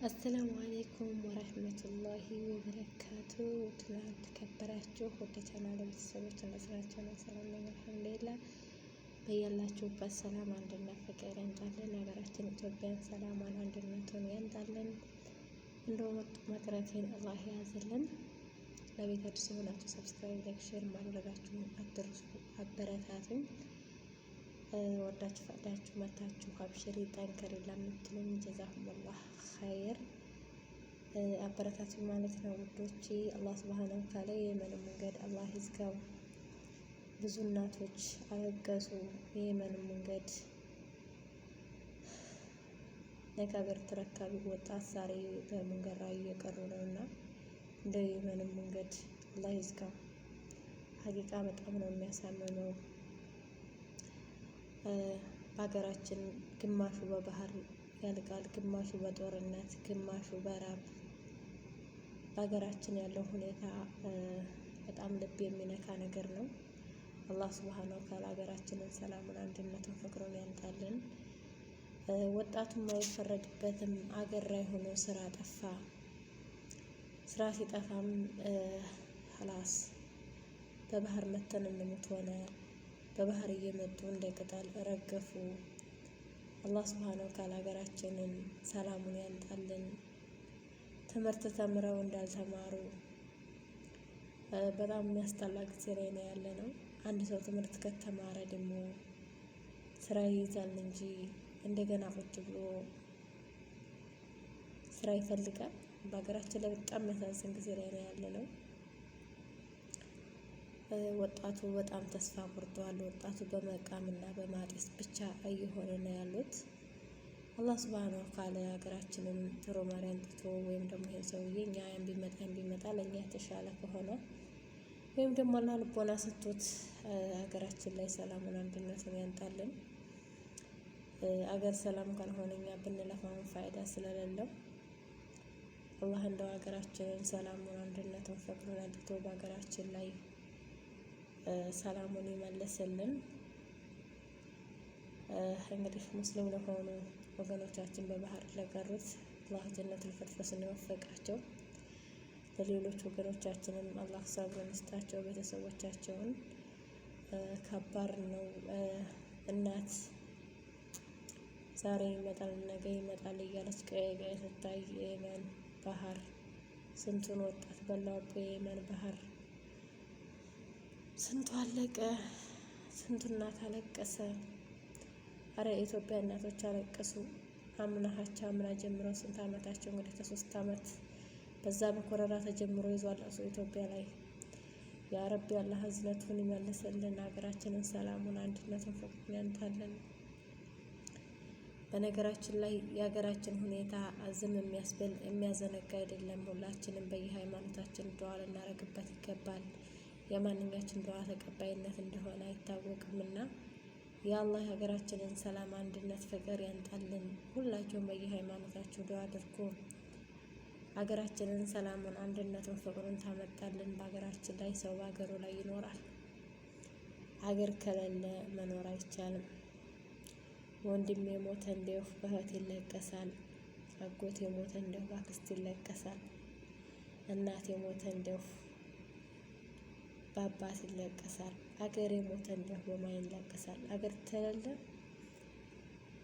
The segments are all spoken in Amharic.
አሰላሙ አሌይኩም ወረህመቱላሂ ወበረካቱ። ትናንት ተከበራችሁ ወደ ቻናል ቤተሰቦች እንደስራቸው ነው። ሰላም ነኝ አልሐምዱሊላህ። በያላችሁበት ሰላም አንድነት ፍቅር ያምጣልን። ሀገራችን ኢትዮጵያን ሰላሟን አንድነቱን ያምጣልን። እንደው መቅረቴን አላህ ያዝልን። ለቤት አዲስ የሆናችሁ ሰብስክራይብ፣ ላይክ፣ ሼር ማድረጋችሁን አትርሱ። አበረታቱኝ። ወዳችሁ ፈቅዳችሁ መታችሁ አብሽሪ ጠንከሪ ለምትሉኝ ጀዛኩሙላህ ኸይር አበረታቱኝ ማለት ነው ውዶቼ። አላህ ሱብሃነሁ ወተዓላ የየመን መንገድ አላህ ይዝጋው። ብዙ እናቶች አለቀሱ። የየመን መንገድ ነገ ሀገር ተረካቢ ወጣት ዛሬ በመንገድ ላይ እየቀሩ ነው እና እንደ የየመን መንገድ አላህ ይዝጋው። ሀቂቃ በጣም ነው የሚያሳምመው። በሀገራችን ግማሹ በባህር ያልቃል፣ ግማሹ በጦርነት፣ ግማሹ በራብ። በሀገራችን ያለው ሁኔታ በጣም ልብ የሚነካ ነገር ነው። አላህ ሱብሃነሁ ወተዓላ ሀገራችንን ሰላሙን፣ አንድነቱን፣ ፍቅሩን ያምጣልን። ወጣቱም አይፈረድበትም። አገር ላይ ሆኖ ስራ ጠፋ። ስራ ሲጠፋም ኸላስ በባህር መተን እንሙት ሆነ። በባህር እየመጡ እንደ ቅጠል ረገፉ። አላህ ሱብሃነሁ ወተዓላ ሀገራችንን ሰላሙን ያምጣልን። ትምህርት ተምረው እንዳልተማሩ በጣም የሚያስጠላ ጊዜ ላይ ነው ያለ ነው። አንድ ሰው ትምህርት ከተማረ ደግሞ ስራ ይይዛል እንጂ እንደገና ቁጭ ብሎ ስራ ይፈልጋል። በሀገራችን ላይ በጣም የሚያሳዝን ጊዜ ላይ ነው ያለ ነው። ወጣቱ በጣም ተስፋ ቆርጧል። ወጣቱ በመቃምና በማጤስ ብቻ እየሆነ ነው ያሉት። አላህ ሱብሃነሁ ወተዓላ ሀገራችንን ጥሩ መሪ አንጥቶ ወይም ደግሞ ይሄ ሰውዬ እኛ ቢመጣ ለእኛ የተሻለ ከሆነ ወይም ደግሞ አላህ ልቦና ሰጥቶት ሀገራችን ላይ ሰላሙን፣ አንድነቱን ያምጣልን። አገር ሰላም ካልሆነ እኛ ብንለፋውን ፋይዳ ስለሌለው አላህ እንደው ሀገራችንን ሰላሙን፣ አንድነቱን፣ ፍቅሩን አንጥቶ በሀገራችን ላይ ሰላሙን ይመልስልን። እንግዲህ ሙስሊም ለሆኑ ወገኖቻችን በባህር ለቀሩት አላህ ጀነቱል ፊርደውስን ይወፍቃቸው። ለሌሎች ወገኖቻችንም አላህ ሰብሩን ይስጣቸው። ቤተሰቦቻቸውን ከባድ ነው። እናት ዛሬ ይመጣል ነገ ይመጣል እያለች ቀይ ስታይ የየመን ባህር ስንቱን ወጣት በላው። የየመን ባህር ስንቱ አለቀ፣ ስንቱ እናት አለቀሰ። አረ የኢትዮጵያ እናቶች አለቀሱ። አምና ጀምረው ስንት አመታቸው እንግዲህ ከ3 አመት በዛ በኮረራ ተጀምሮ ይዟል እሱ ኢትዮጵያ ላይ። ያ ረቢ አላህ ህዝነቱን ይመልስልን። ሀገራችንን ሰላሙን፣ አንድነቱን፣ ፍቅሩን ያምጣልን። በነገራችን ላይ የሀገራችን ሁኔታ ዝም የሚያስብል የሚያዘነጋ አይደለም። ሁላችንም በየሃይማኖታችን ዱዓ ልናደርግበት ይገባል። የማንኛችን ዱዓ ተቀባይነት እንደሆነ አይታወቅምና የአላህ ሀገራችንን ሰላም፣ አንድነት፣ ፍቅር ያምጣልን። ሁላችሁም በየሃይማኖታችሁ ዱዓ አድርጉ። ሀገራችንን ሰላሙን፣ አንድነቱን፣ ፍቅሩን ታመጣልን። በሀገራችን ላይ ሰው በሀገሩ ላይ ይኖራል። ሀገር ከሌለ መኖር አይቻልም። ወንድም የሞተ እንደው በእህት ይለቀሳል። አጎት የሞተ እንደው በአክስት ይለቀሳል። እናት የሞተ እንደው በአባት ይለቀሳል። አገር የሞተ እንደው በማን ይለቀሳል? አገር ተለለ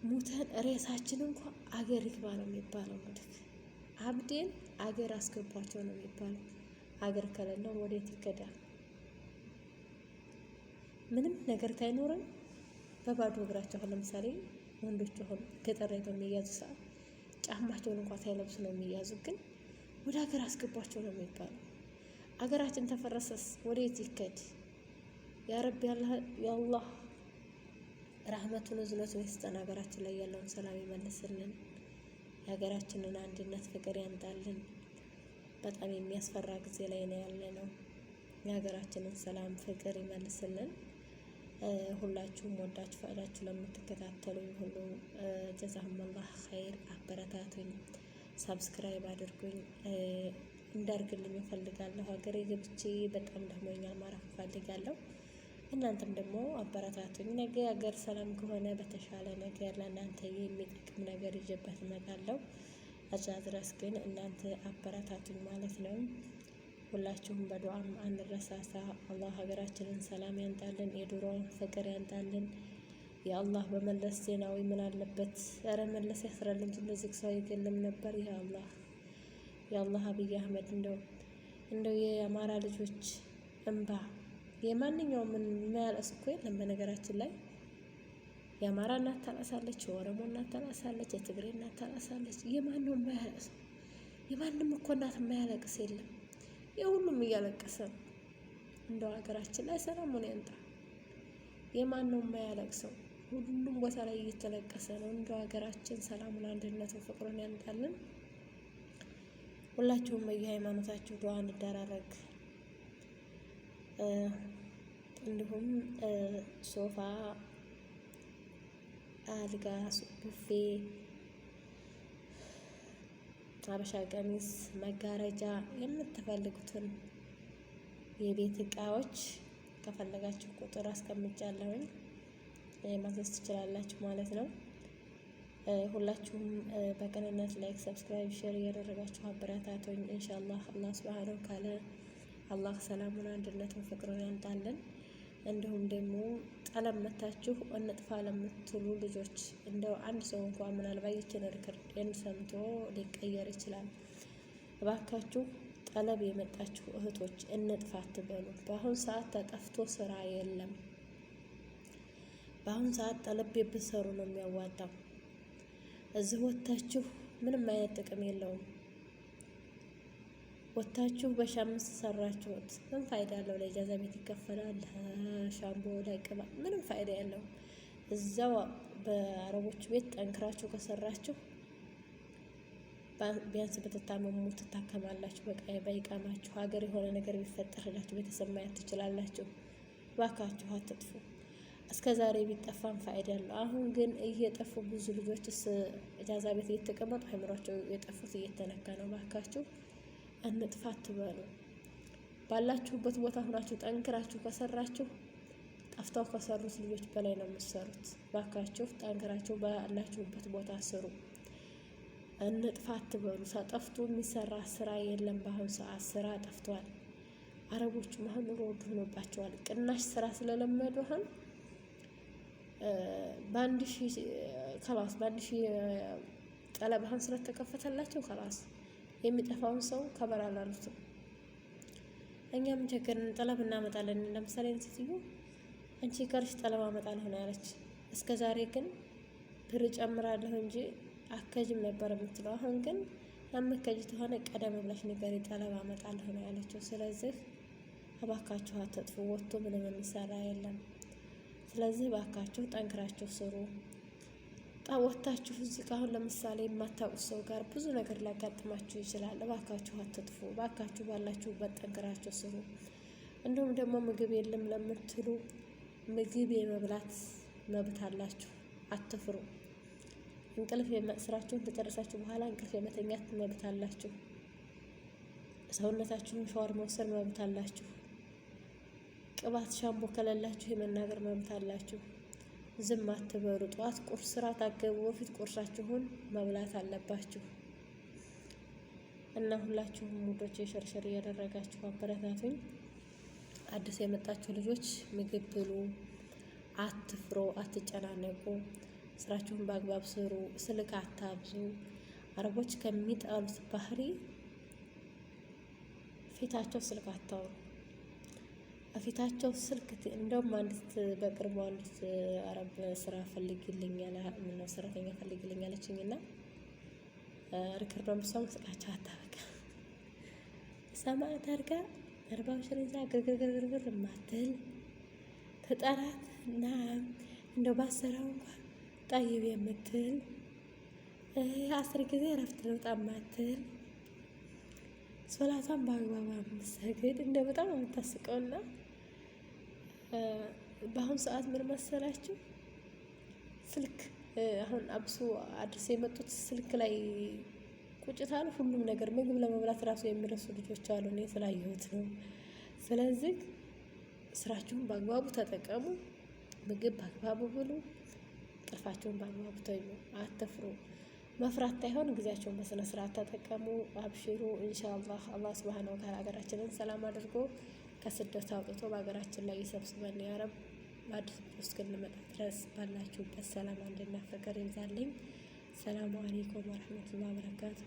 ሙተን ሬሳችን እንኳ አገር ይግባ ነው የሚባለው። እንግዲህ አብዴን አገር አስገቧቸው ነው የሚባለው። አገር ከሌለው ወዴት ይከዳል? ምንም ነገር ታይኖረን በባዶ እግራቸው ለምሳሌ ወንዶች ሆኑ ገጠር ላይ በሚያዙ ሰዓት ጫማቸውን እንኳን ሳይለብሱ ነው የሚያዙ። ግን ወደ ሀገር አስገቧቸው ነው የሚባለው። አገራችን ተፈረሰስ ወዴት ይከድ? ያ ረቢ ያአላህ ረህመቱን እዝነቱን ይስጠን። ሀገራችን ላይ ያለውን ሰላም ይመልስልን። የሀገራችንን አንድነት፣ ፍቅር ያምጣልን። በጣም የሚያስፈራ ጊዜ ላይ ነው ያለ ነው። የሀገራችንን ሰላም፣ ፍቅር ይመልስልን። ሁላችሁም ወዳችሁ ፈቅዳችሁ ለምትከታተሉኝ ሁሉ ጀዛኩሙላህ ኸይር። አበረታቱኝ፣ ሰብስክራይብ አድርጉኝ። እንዳርግልኝ እፈልጋለሁ። ሀገሬ ገብቼ በጣም ደክሞኛል፣ ማረፍ እፈልጋለሁ። እናንተም ደግሞ አበረታቱኝ። ነገ ሀገር ሰላም ከሆነ በተሻለ ነገር ለእናንተ የሚጠቅም ነገር ይዤበት እመጣለሁ። እዛ ድረስ ግን እናንተ አበረታቱኝ ማለት ነው። ሁላችሁም በዱዓም አንረሳሳ። አላህ ሀገራችንን ሰላም ያንጣልን፣ የድሮውን ፍቅር ያንጣልን። የአላህ በመለስ ዜናዊ ምን አለበት? ኧረ መለስ ያስራል እንጂ እንደዚህ ሰው አይገለም ነበር። የአላህ አብይ አህመድ እንደው የአማራ ልጆች እንባ የማንኛውም የማያለቅስ እኮ የለም። በነገራችን ላይ የአማራ እናት ታለቅሳለች፣ የኦሮሞ እናት ታለቅሳለች፣ የትግሬ እናት ታለቅሳለች። የማን ነው የማያለቅስ? የማንም እኮ እናት የማያለቅስ የለም። የሁሉም እያለቀሰ ነው። እንደው ሀገራችን ላይ ሰላሙን ያንጣ። የማን ነው የማያለቅሰው? ሁሉም ቦታ ላይ እየተለቀሰ ነው። እንደው ሀገራችን ሰላሙን፣ አንድነቱን፣ ፍቅሩን ያንጣልን። ሁላችሁም በየሃይማኖታችሁ ዱዓ እንደራረግ። እንዲሁም ሶፋ፣ አልጋ፣ ቡፌ፣ ሀበሻ ቀሚስ፣ መጋረጃ የምትፈልጉትን የቤት እቃዎች ከፈለጋችሁ ቁጥር አስቀምጫለሁኝ ማዘዝ ትችላላችሁ ማለት ነው። ሁላችሁም በቅንነት ላይክ፣ ሰብስክራይብ፣ ሼር እያደረጋችሁ አበረታቱኝ። ኢንሻአላህ አላህ ሱብሃነሁ ካለ አላህ ሰላሙን፣ አንድነቱን፣ ፍቅሩን ያንጣልን። እንዲሁም ደግሞ ጠለም መታችሁ እንጥፋ ለምትሉ ልጆች እንደው አንድ ሰው እንኳን ምናልባት ይችን ሪከርድን ሰምቶ ሊቀየር ይችላል። እባካችሁ ጠለብ የመጣችሁ እህቶች እንጥፋ አትበሉ። በአሁን ሰዓት ተጠፍቶ ስራ የለም። በአሁን ሰዓት ጠለብ ብትሰሩ ነው የሚያዋጣው። እዚህ ወታችሁ ምንም አይነት ጥቅም የለውም። ወታችሁ በ5 ሰራችሁት ምን ፋይዳ አለው? ለኢጃዛ ቤት ይከፈላል፣ ሻምቦ ላይ ቅባት፣ ምንም ፋይዳ የለውም። እዛው በአረቦች ቤት ጠንክራችሁ ከሰራችሁ ቢያንስ ብትታመሙ ትታከማላችሁ። በይቃማችሁ ሀገር የሆነ ነገር ቢፈጠርላችሁ ቤተሰብ ማየት ትችላላችሁ። ባካችሁ አትጥፉ። እስከ ዛሬ ቢጠፋም ፋይዳ ያለው። አሁን ግን እየጠፉ ብዙ ልጆችስ ኢጃዛ ቤት እየተቀመጡ አእምሯቸው የጠፉት እየተነካ ነው። ባካችሁ እንጥፋ አትበሉ። ባላችሁበት ቦታ ሆናችሁ ጠንክራችሁ ከሰራችሁ ጠፍተው ከሰሩት ልጆች በላይ ነው የምትሰሩት። ባካችሁ ጠንክራችሁ ባላችሁበት ቦታ ስሩ። እንጥፋ አትበሉ። ጠፍቶ የሚሰራ ስራ የለም። በአሁኑ ሰዓት ስራ ጠፍቷል። አረቦቹ አሁን ኑሮ ውድ ሆኖባቸዋል። ቅናሽ ስራ ስለለመዱ አሁን በአንድ ሺህ ጠለብ አሁን ስለተከፈተላቸው ከላስ የሚጠፋውን ሰው ከበር አላሉትም። እኛም ቸገርን ጠለብ እናመጣለን። ለምሳሌ ሴትዮ አንቺ ከርሽ ጠለብ አመጣለሁ ነው ያለች። እስከ ዛሬ ግን ብር ጨምራለሁ እንጂ አከጅም ነበር የምትለው። አሁን ግን አመከጅ ተሆነ ቀደም ብላሽ ንገሪ ጠለብ አመጣለሁ ነው ያለችው። ስለዚህ እባካችሁ አትጥፉ። ወጥቶ ምንም የሚሰራ የለም። ስለዚህ እባካችሁ ጠንክራችሁ ስሩ። ወጥታችሁ እዚህ ጋር አሁን ለምሳሌ የማታውቁት ሰው ጋር ብዙ ነገር ሊያጋጥማችሁ ይችላል። እባካችሁ አትጥፉ። እባካችሁ ባላችሁበት ጠንክራችሁ ስሩ። እንዲሁም ደግሞ ምግብ የለም ለምትሉ ምግብ የመብላት መብት አላችሁ። አትፍሩ። እንቅልፍ ስራችሁን ተጨረሳችሁ በኋላ እንቅልፍ የመተኛት መብት አላችሁ። ሰውነታችሁን ሻወር መውሰድ መብት አላችሁ። ቅባት ሻምቦ ከሌላችሁ የመናገር መብት አላችሁ። ዝም አትበሉ። ጠዋት ቁርስ ስራ ታገቡ በፊት ቁርሳችሁን መብላት አለባችሁ። እና ሁላችሁም ሙዶች የሸርሸር እያደረጋችሁ አበረታቱኝ። አዲስ የመጣችሁ ልጆች ምግብ ብሉ፣ አትፍሩ፣ አትጨናነቁ። ስራችሁን በአግባብ ስሩ። ስልክ አታብዙ። አረቦች ከሚጣሉት ባህሪ ፊታቸው ስልክ አታውሩ። ፊታቸው ስልክ እንደውም አንዲት በቅርቡ አንዲት አረብ ስራ ፈልግልኝ ያለ ምነው ሰራተኛ ፈልግልኝ አለችኝና ሪከርዶም ሰው ስቃቸው አታበቃ ሰማዕት አድርጋ 40 ይዛ ግርግር ማትል ተጠራት እና እንደው ባሰራው እንኳን ጠይብ የምትል 10 ጊዜ እረፍት ልውጣ ማትል ሶላቷን በአግባቡ የምትሰግድ እንደው በጣም የምታስቀውና በአሁኑ ሰዓት ምን መሰላችሁ ስልክ አሁን አብሶ አዲስ የመጡት ስልክ ላይ ቁጭታ ነው። ሁሉም ነገር ምግብ ለመብላት ራሱ የሚረሱ ልጆች አሉ። እኔ ስላየሁት ነው። ስለዚህ ስራችሁን በአግባቡ ተጠቀሙ። ምግብ በአግባቡ ብሉ። እንቅልፋችሁን በአግባቡ ተኙ። አትፍሩ። መፍራት ታይሆን ጊዜያቸውን በስነ ስርዓት ተጠቀሙ። አብሽሩ ኢንሻአላህ። አላህ ሱብሃነሁ ወተዓላ ሀገራችንን ሰላም አድርጎ ከስደት አውጥቶ በሀገራችን ላይ ይሰብስበን ያ ረብ። በአዲስ እስክንመጣ ድረስ ባላችሁበት ሰላም፣ አንድነት፣ ፍቅር ይብዛልኝ። ሰላሙ አለይኩም ወረህመቱላሂ ወበረካቱ።